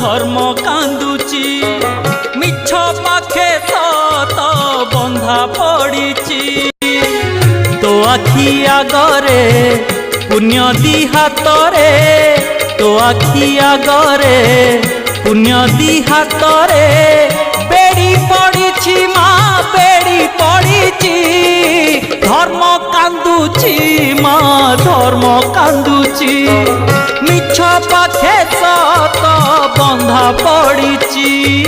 धर्म कांदुची मिछ पाखे सत बंधा पड़ीची तो आखि आगरे पुण्य दी हातरे तो आखि आगरे पुण्य दी हातरे बेड़ी पड़ीची माँ बेड़ी पड़ीची धर्म कांदुची माँ धर्म कांदुची मिछ पाखे सत बंधा पड़ीची।